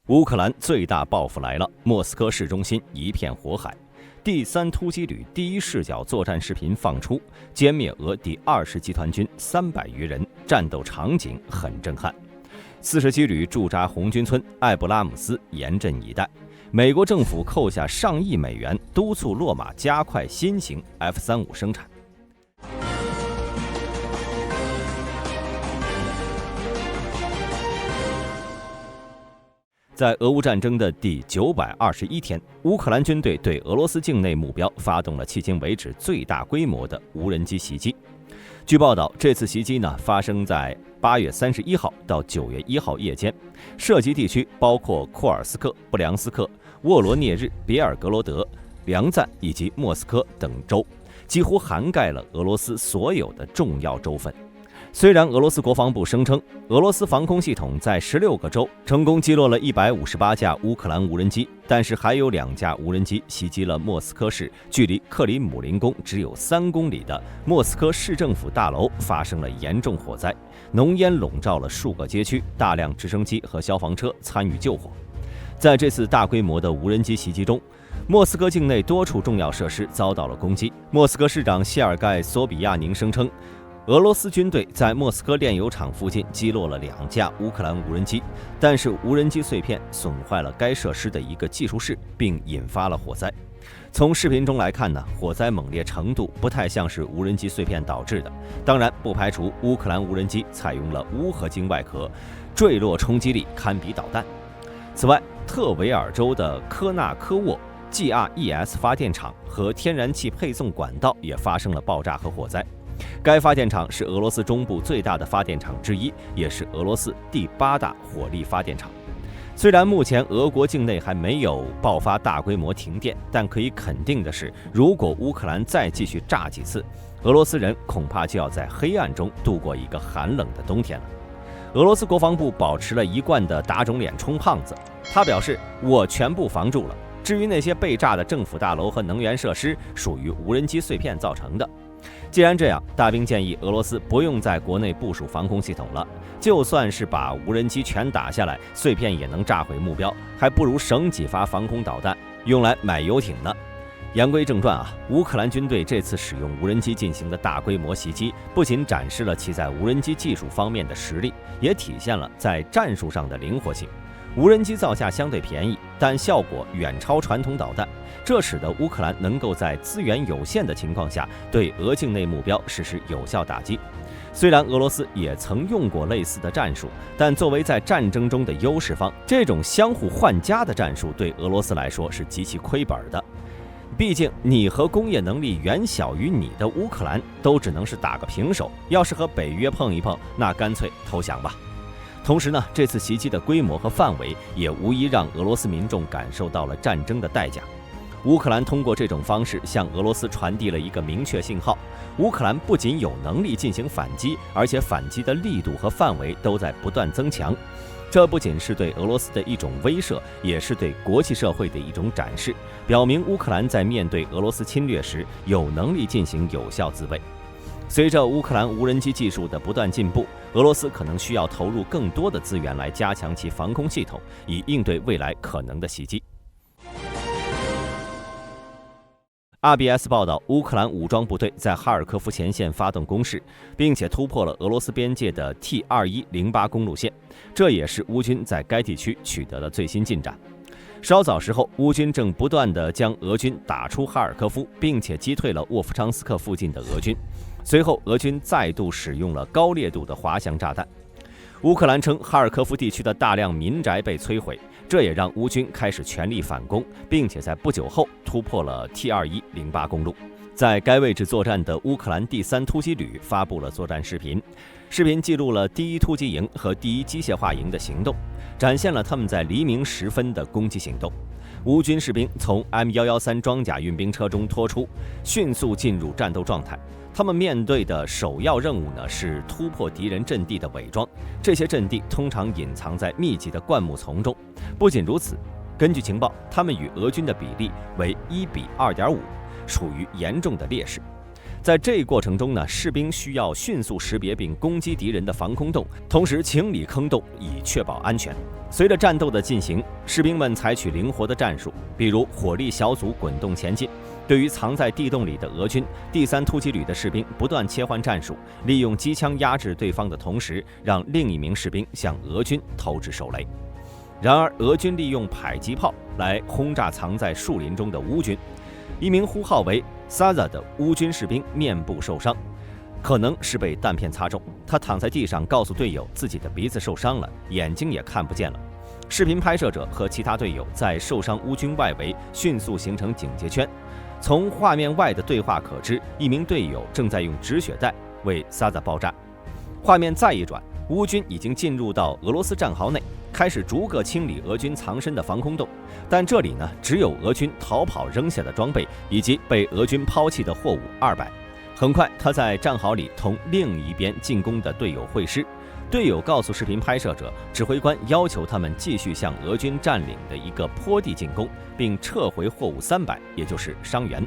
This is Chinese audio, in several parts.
乌克兰最大报复来了，莫斯科市中心一片火海。第3突击旅第一视角作战视频放出，歼灭俄第20集团军300余人，战斗场景很震撼。47旅驻扎红军村艾布拉姆斯严阵以待，美国政府扣下上亿美元，督促洛马加快新型 F-35生产。在俄乌战争的第921天，乌克兰军队对俄罗斯境内目标发动了迄今为止最大规模的无人机袭击。据报道，这次袭击发生在8月31号到9月1号夜间，涉及地区包括库尔斯克、布良斯克、沃罗涅日、别尔格罗德、梁赞以及莫斯科等州，几乎涵盖了俄罗斯所有的重要州份。虽然俄罗斯国防部声称，俄罗斯防空系统在16个州成功击落了158架乌克兰无人机，但是还有2架无人机袭击了莫斯科市距离克里姆林宫只有3公里的莫斯科市政府大楼发生了严重火灾，浓烟笼罩了数个街区，大量直升机和消防车参与救火。在这次大规模的无人机袭击中，莫斯科境内多处重要设施遭到了攻击。莫斯科市长谢尔盖·索比亚宁声称，俄罗斯军队在莫斯科炼油厂附近击落了2架乌克兰无人机，但是无人机碎片损坏了该设施的一个技术室，并引发了火灾。从视频中来看火灾猛烈程度不太像是无人机碎片导致的，当然不排除乌克兰无人机采用了钨合金外壳，坠落冲击力堪比导弹。此外，特维尔州的科纳科沃 GRES 发电厂和天然气配送管道也发生了爆炸和火灾。该发电厂是俄罗斯中部最大的发电厂之一，也是俄罗斯第8大火力发电厂。虽然目前俄国境内还没有爆发大规模停电，但可以肯定的是，如果乌克兰再继续炸几次，俄罗斯人恐怕就要在黑暗中度过一个寒冷的冬天了。俄罗斯国防部保持了一贯的打肿脸充胖子，他表示：“我全部防住了，至于那些被炸的政府大楼和能源设施，属于无人机碎片造成的。”既然这样，大兵建议俄罗斯不用在国内部署防空系统了，就算是把无人机全打下来，碎片也能炸毁目标，还不如省几发防空导弹用来买游艇呢。言归正传乌克兰军队这次使用无人机进行的大规模袭击，不仅展示了其在无人机技术方面的实力，也体现了在战术上的灵活性。无人机造价相对便宜，但效果远超传统导弹，这使得乌克兰能够在资源有限的情况下对俄境内目标实施有效打击。虽然俄罗斯也曾用过类似的战术，但作为在战争中的优势方，这种相互换家的战术对俄罗斯来说是极其亏本的。毕竟你和工业能力远小于你的乌克兰都只能是打个平手，要是和北约碰一碰，那干脆投降吧。同时这次袭击的规模和范围也无疑让俄罗斯民众感受到了战争的代价。乌克兰通过这种方式向俄罗斯传递了一个明确信号：乌克兰不仅有能力进行反击，而且反击的力度和范围都在不断增强。这不仅是对俄罗斯的一种威慑，也是对国际社会的一种展示，表明乌克兰在面对俄罗斯侵略时有能力进行有效自卫。随着乌克兰无人机技术的不断进步，俄罗斯可能需要投入更多的资源来加强其防空系统，以应对未来可能的袭击。RBS 报道，乌克兰武装部队在哈尔科夫前线发动攻势，并且突破了俄罗斯边界的 T2108公路线，这也是乌军在该地区取得的最新进展。稍早时候，乌军正不断地将俄军打出哈尔科夫，并且击退了沃夫昌斯克附近的俄军。随后，俄军再度使用了高烈度的滑翔炸弹。乌克兰称，哈尔科夫地区的大量民宅被摧毁，这也让乌军开始全力反攻，并且在不久后突破了 T2108公路。在该位置作战的乌克兰第3突击旅发布了作战视频，视频记录了第1突击营和第1机械化营的行动，展现了他们在黎明时分的攻击行动。乌军士兵从 M113装甲运兵车中脱出，迅速进入战斗状态。他们面对的首要任务是突破敌人阵地的伪装，这些阵地通常隐藏在密集的灌木丛中。不仅如此，根据情报，他们与俄军的比例为1:2.5，属于严重的劣势。在这一过程中呢，士兵需要迅速识别并攻击敌人的防空洞，同时清理坑洞以确保安全。随着战斗的进行，士兵们采取灵活的战术，比如火力小组滚动前进。对于藏在地洞里的俄军，第3突击旅的士兵不断切换战术，利用机枪压制对方的同时，让另一名士兵向俄军投掷手雷。然而，俄军利用迫击炮来轰炸藏在树林中的乌军。一名呼号为 Saza 的乌军士兵面部受伤，可能是被弹片擦中。他躺在地上，告诉队友自己的鼻子受伤了，眼睛也看不见了。视频拍摄者和其他队友在受伤乌军外围迅速形成警戒圈。从画面外的对话可知，一名队友正在用止血带为 Saza 包扎。画面再一转，乌军已经进入到俄罗斯战壕内，开始逐个清理俄军藏身的防空洞。但这里呢，只有俄军逃跑扔下的装备以及被俄军抛弃的货物200。很快，他在战壕里同另一边进攻的队友会师。队友告诉视频拍摄者，指挥官要求他们继续向俄军占领的一个坡地进攻，并撤回货物300，也就是伤员。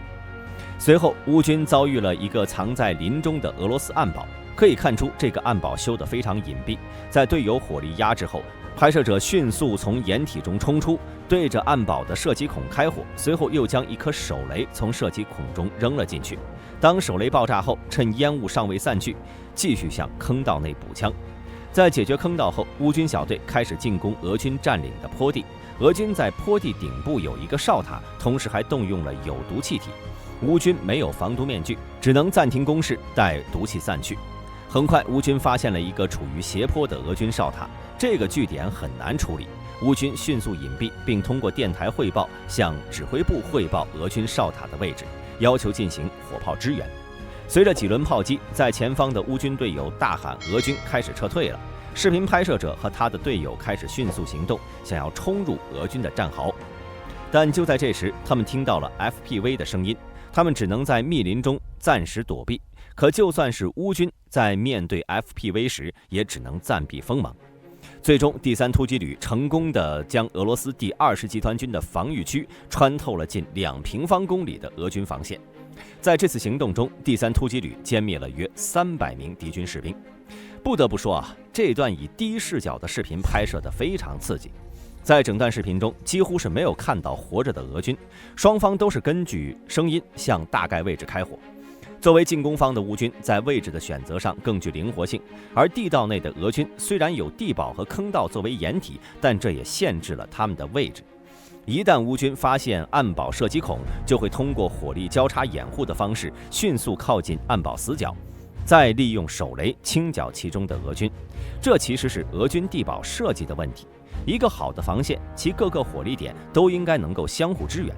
随后，乌军遭遇了一个藏在林中的俄罗斯暗堡。可以看出，这个暗堡修得非常隐蔽。在队友火力压制后，拍摄者迅速从掩体中冲出，对着暗堡的射击孔开火，随后又将一颗手雷从射击孔中扔了进去。当手雷爆炸后，趁烟雾尚未散去，继续向坑道内补枪。在解决坑道后，乌军小队开始进攻俄军占领的坡地。俄军在坡地顶部有一个哨塔，同时还动用了有毒气体。乌军没有防毒面具，只能暂停攻势，待毒气散去。很快，乌军发现了一个处于斜坡的俄军哨塔，这个据点很难处理。乌军迅速隐蔽，并通过电台汇报向指挥部汇报俄军哨塔的位置，要求进行火炮支援。随着几轮炮击，在前方的乌军队友大喊俄军开始撤退了。视频拍摄者和他的队友开始迅速行动，想要冲入俄军的战壕。但就在这时，他们听到了 FPV 的声音，他们只能在密林中暂时躲避。可就算是乌军在面对 FPV 时，也只能暂避锋芒。最终，第3突击旅成功地将俄罗斯第20集团军的防御区穿透了近2平方公里的俄军防线。在这次行动中，第3突击旅歼灭了约300名敌军士兵。不得不说啊，这段以第一视角的视频拍摄得非常刺激。在整段视频中，几乎是没有看到活着的俄军，双方都是根据声音向大概位置开火。作为进攻方的乌军，在位置的选择上更具灵活性，而地道内的俄军虽然有地堡和坑道作为掩体，但这也限制了他们的位置。一旦乌军发现暗堡射击孔，就会通过火力交叉掩护的方式迅速靠近暗堡死角，再利用手雷清剿其中的俄军。这其实是俄军地堡设计的问题。一个好的防线，其各个火力点都应该能够相互支援。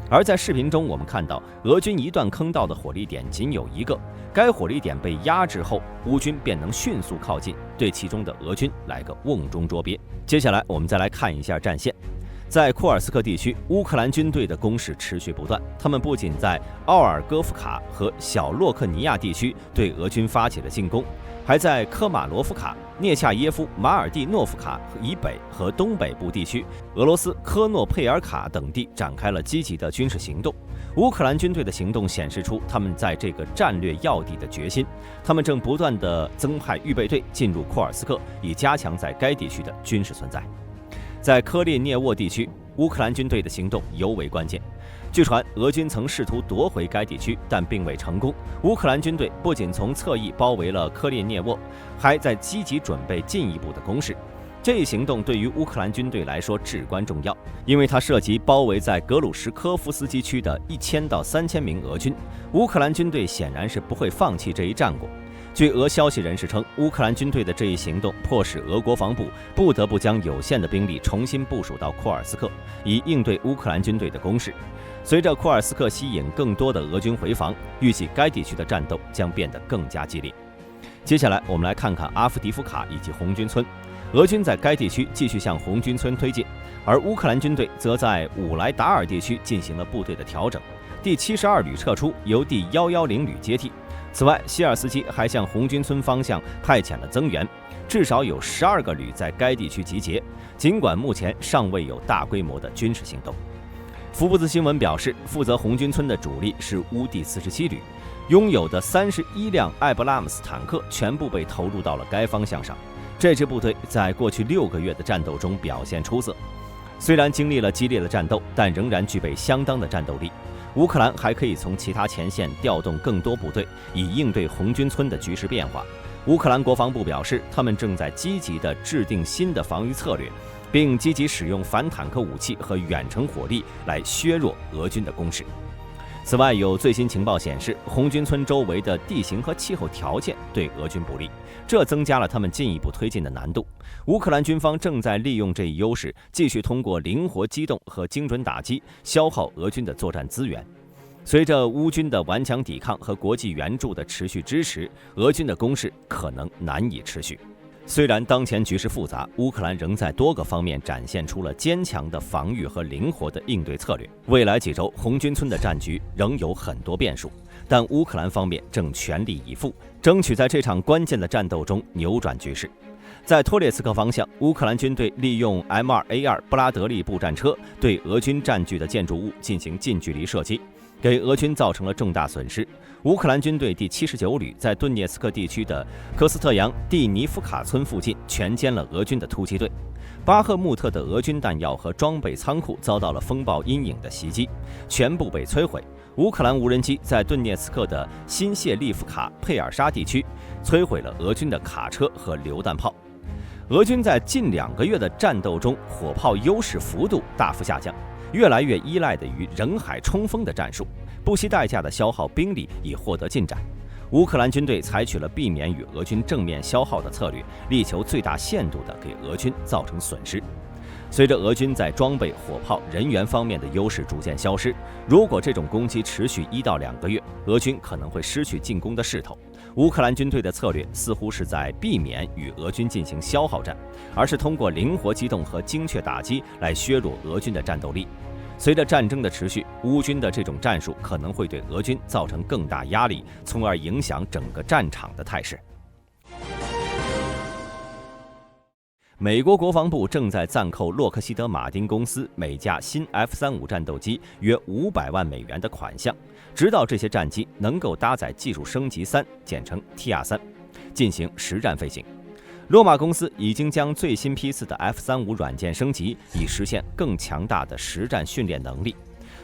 而在视频中，我们看到俄军一段坑道的火力点仅有一个，该火力点被压制后，乌军便能迅速靠近，对其中的俄军来个瓮中捉鳖。接下来我们再来看一下战线。在库尔斯克地区，乌克兰军队的攻势持续不断，他们不仅在奥尔戈夫卡和小洛克尼亚地区对俄军发起了进攻，还在科马罗夫卡、涅恰耶夫、马尔蒂诺夫卡以北和东北部地区、俄罗斯科诺佩尔卡等地展开了积极的军事行动。乌克兰军队的行动显示出他们在这个战略要地的决心，他们正不断地增派预备队进入库尔斯克，以加强在该地区的军事存在。在科列涅沃地区，乌克兰军队的行动尤为关键。据传，俄军曾试图夺回该地区，但并未成功。乌克兰军队不仅从侧翼包围了科列涅沃，还在积极准备进一步的攻势。这一行动对于乌克兰军队来说至关重要，因为它涉及包围在格鲁什科夫斯基区的1000到3000名俄军。乌克兰军队显然是不会放弃这一战果。据俄消息人士称，乌克兰军队的这一行动迫使俄国防部不得不将有限的兵力重新部署到库尔斯克，以应对乌克兰军队的攻势。随着库尔斯克吸引更多的俄军回防，预计该地区的战斗将变得更加激烈。接下来我们来看看阿夫迪夫卡以及红军村。俄军在该地区继续向红军村推进，而乌克兰军队则在武莱达尔地区进行了部队的调整。第72旅撤出，由第110旅接替。此外，希尔斯基还向红军村方向派遣了增援，至少有12个旅在该地区集结，尽管目前尚未有大规模的军事行动。福布斯新闻表示，负责红军村的主力是乌第47旅，拥有的31辆艾布拉姆斯坦克全部被投入到了该方向上。这支部队在过去6个月的战斗中表现出色，虽然经历了激烈的战斗，但仍然具备相当的战斗力。乌克兰还可以从其他前线调动更多部队，以应对红军村的局势变化。乌克兰国防部表示，他们正在积极地制定新的防御策略，并积极使用反坦克武器和远程火力来削弱俄军的攻势。此外，有最新情报显示，红军村周围的地形和气候条件对俄军不利，这增加了他们进一步推进的难度。乌克兰军方正在利用这一优势，继续通过灵活机动和精准打击消耗俄军的作战资源。随着乌军的顽强抵抗和国际援助的持续支持，俄军的攻势可能难以持续。虽然当前局势复杂，乌克兰仍在多个方面展现出了坚强的防御和灵活的应对策略。未来几周，红军村的战局仍有很多变数，但乌克兰方面正全力以赴，争取在这场关键的战斗中扭转局势。在托列茨克方向，乌克兰军队利用 M2A2 布拉德利步战车对俄军占据的建筑物进行近距离射击，给俄军造成了重大损失。乌克兰军队第79旅在顿涅茨克地区的科斯特扬蒂尼夫卡村附近全歼了俄军的突击队。巴赫穆特的俄军弹药和装备仓库遭到了风暴阴影的袭击，全部被摧毁。乌克兰无人机在顿涅茨克的新谢利夫卡佩尔沙地区摧毁了俄军的卡车和榴弹炮。俄军在近2个月的战斗中，火炮优势幅度大幅下降，越来越依赖于人海冲锋的战术，不惜代价的消耗兵力以获得进展。乌克兰军队采取了避免与俄军正面消耗的策略，力求最大限度地给俄军造成损失。随着俄军在装备、火炮、人员方面的优势逐渐消失，如果这种攻击持续1到2个月，俄军可能会失去进攻的势头。乌克兰军队的策略似乎是在避免与俄军进行消耗战，而是通过灵活机动和精确打击来削弱俄军的战斗力。随着战争的持续，乌军的这种战术可能会对俄军造成更大压力，从而影响整个战场的态势。美国国防部正在暂扣洛克希德马丁公司每架新 F-35战斗机约500万美元的款项，直到这些战机能够搭载技术升级3，简称 TR3， 进行实战飞行。洛马公司已经将最新批次的 F-35软件升级，以实现更强大的实战训练能力。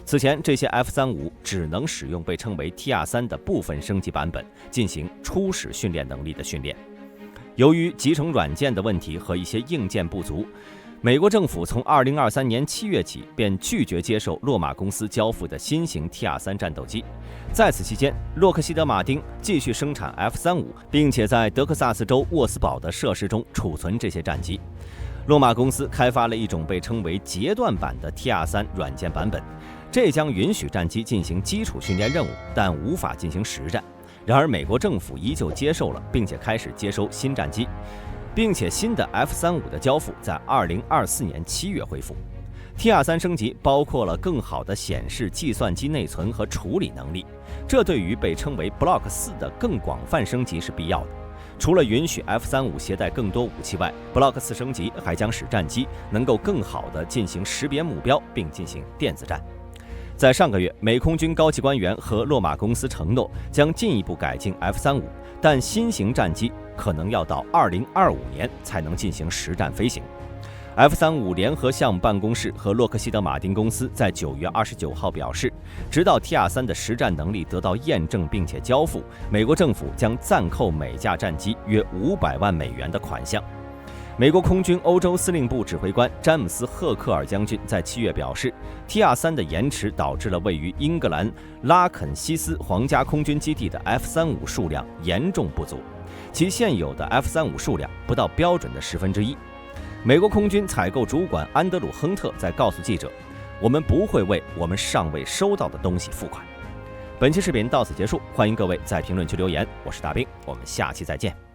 此前，这些 F-35只能使用被称为 TR3 的部分升级版本，进行初始训练能力的训练。由于集成软件的问题和一些硬件不足，美国政府从2023年7月起便拒绝接受洛马公司交付的新型 TR3 战斗机。在此期间，洛克希德马丁继续生产 F-35，并且在德克萨斯州沃斯堡的设施中储存这些战机。洛马公司开发了一种被称为截断版的 TR3 软件版本，这将允许战机进行基础训练任务，但无法进行实战。然而，美国政府依旧接受了，并且开始接收新战机，并且新的 F-35的交付在2024年7月恢复。TR3 升级包括了更好的显示计算机内存和处理能力，这对于被称为 Block 4的更广泛升级是必要的。除了允许 F-35携带更多武器外， Block 4升级还将使战机能够更好地进行识别目标并进行电子战。在上个月，美空军高级官员和洛马公司承诺将进一步改进 F-35，但新型战机可能要到2025年才能进行实战飞行。F-35联合项目办公室和洛克希德马丁公司在9月29号表示，直到 TR3 的实战能力得到验证并且交付，美国政府将暂扣每架战机约500万美元的款项。美国空军欧洲司令部指挥官詹姆斯·赫克尔将军在7月表示 ，TR3 的延迟导致了位于英格兰拉肯西斯皇家空军基地的 F-35数量严重不足，其现有的 F-35数量不到标准的1/10。美国空军采购主管安德鲁·亨特在告诉记者：“我们不会为我们尚未收到的东西付款。”本期视频到此结束，欢迎各位在评论区留言。我是大兵，我们下期再见。